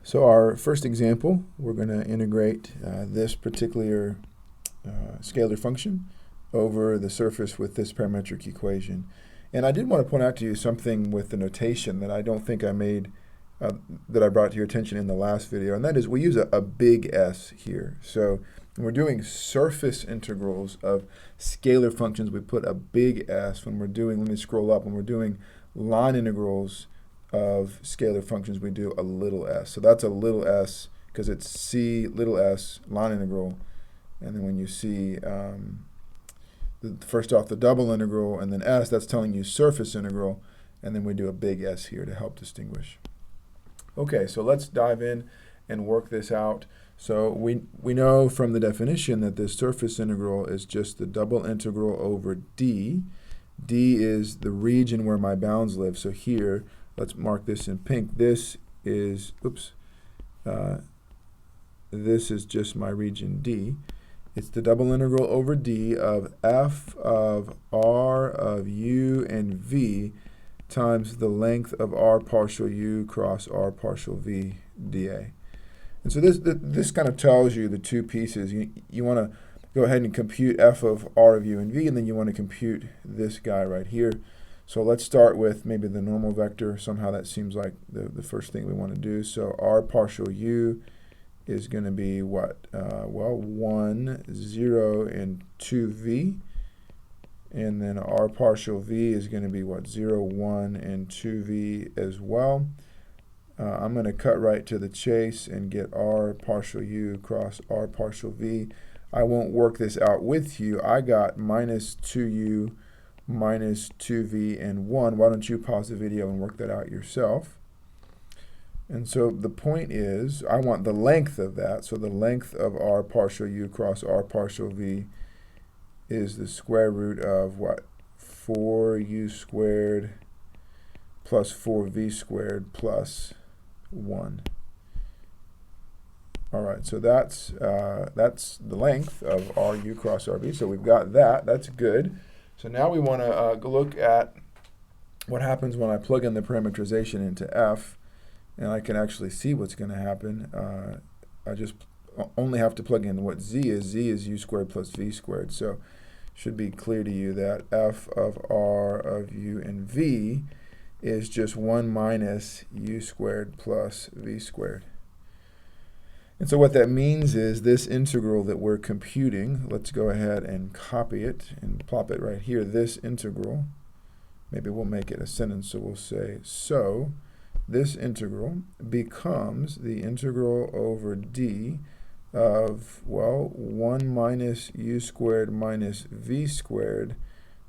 So our first example, we're going to integrate this particular scalar function over the surface with this parametric equation. And I did want to point out to you something with the notation that I don't think I made, that I brought to your attention in the last video, and that is we use a big S here. So when we're doing surface integrals of scalar functions, we put a big S. When we're doing, let me scroll up, when we're doing line integrals of scalar functions, we do a little s. So that's a little s because it's c little s line integral. And then when you see first off the double integral and then s, that's telling you surface integral. And then we do a big S here to help distinguish. Okay, so let's dive in and work this out. So we know from the definition that this surface integral is just the double integral over d. D is the region where my bounds live. So here, let's mark this in pink. This is, this is just my region D. It's the double integral over D of f of r of u and v times the length of r partial u cross r partial v dA. And so this kind of tells you the two pieces. You want to go ahead and compute f of r of u and v, and then you want to compute this guy right here. So let's start with maybe the normal vector. Somehow that seems like the first thing we want to do. So r partial u is going to be what? Well, 1, 0, and 2v. And then r partial v is going to be what? 0, 1, and 2v as well. I'm going to cut right to the chase and get r partial u cross r partial v. I won't work this out with you. I got minus 2u minus 2v and 1. Why don't you pause the video and work that out yourself? And so the point is, I want the length of that. So the length of r partial u cross r partial v is the square root of what? 4u squared plus 4v squared plus 1. All right, so that's the length of ru cross rv. So we've got that. That's good. So now we want to look at what happens when I plug in the parameterization into f, and I can actually see what's going to happen. I just only have to plug in what z is. Z is u squared plus v squared. So it should be clear to you that f of r of u and v is just 1 minus u squared plus v squared. And so what that means is this integral that we're computing, let's go ahead and copy it and plop it right here, this integral, maybe we'll make it a sentence, so we'll say, so this integral becomes the integral over d of, well, 1 minus u squared minus v squared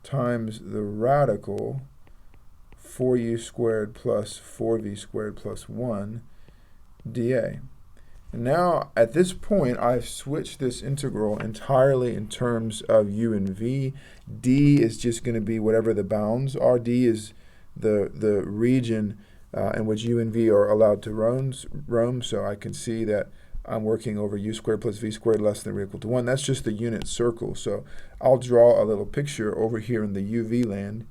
times the radical 4u squared plus 4v squared plus 1 dA. And now, at this point, I've switched this integral entirely in terms of u and v. D is just going to be whatever the bounds are. D is the region in which u and v are allowed to roam. So I can see that I'm working over u squared plus v squared less than or equal to 1. That's just the unit circle. So I'll draw a little picture over here in the UV land.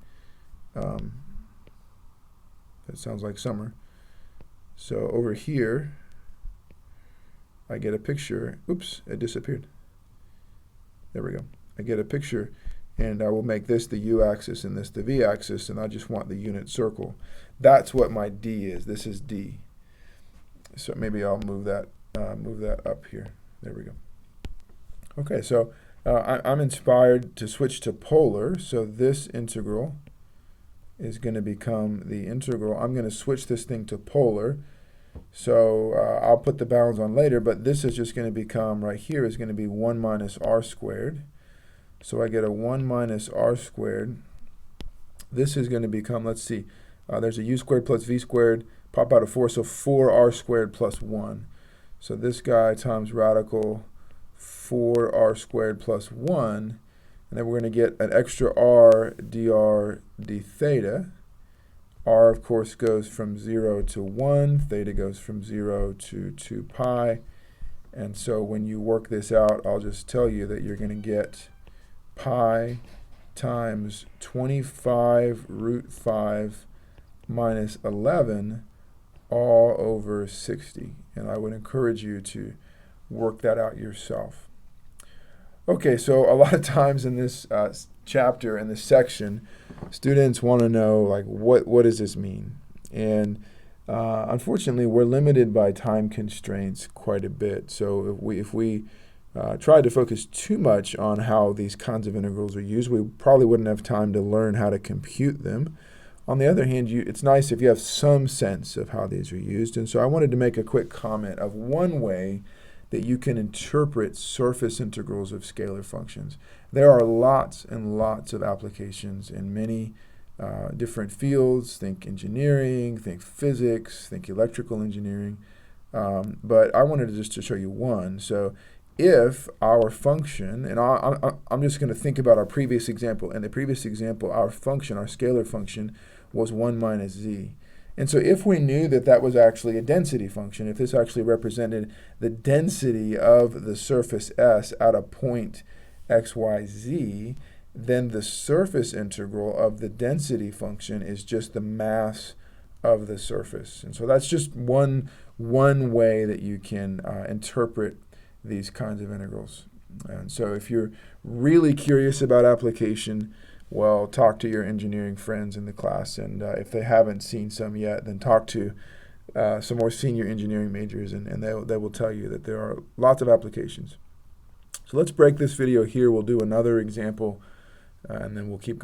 That sounds like summer. So over here, I get a picture. Oops, it disappeared. There we go. I get a picture, and I will make this the u-axis and this the v-axis, and I just want the unit circle. That's what my d is. This is d. So maybe I'll move that up here. There we go. Okay, so I'm inspired to switch to polar. So this integral is going to become the integral. I'm going to switch this thing to polar. So I'll put the bounds on later, but this is just going to become, right here is going to be 1 minus r squared. So I get a 1 minus r squared. This is going to become, let's see, there's a u squared plus v squared, pop out a 4, so 4r squared plus 1. So this guy times radical 4r squared plus 1, and then we're going to get an extra r dr d theta. R, of course, goes from 0 to 1. Theta goes from 0 to 2 pi. And so when you work this out, I'll just tell you that you're going to get pi times 25 root 5 minus 11 all over 60. And I would encourage you to work that out yourself. Okay, so a lot of times in this chapter, in this section, students want to know, like, what does this mean? And unfortunately, we're limited by time constraints quite a bit. So if we try to focus too much on how these kinds of integrals are used, we probably wouldn't have time to learn how to compute them. On the other hand, it's nice if you have some sense of how these are used. And so I wanted to make a quick comment of one way that you can interpret surface integrals of scalar functions. There are lots and lots of applications in many different fields. Think engineering, think physics, think electrical engineering. But I wanted just to show you one. So if our function, and I'm just going to think about our previous example. In the previous example, our function, our scalar function, was 1 minus z. And so if we knew that that was actually a density function, if this actually represented the density of the surface S at a point x, y, z, then the surface integral of the density function is just the mass of the surface. And so that's just one way that you can interpret these kinds of integrals. And so if you're really curious about application, well, talk to your engineering friends in the class, and if they haven't seen some yet, then talk to some more senior engineering majors, and they will tell you that there are lots of applications. So let's break this video here. We'll do another example, and then we'll keep going.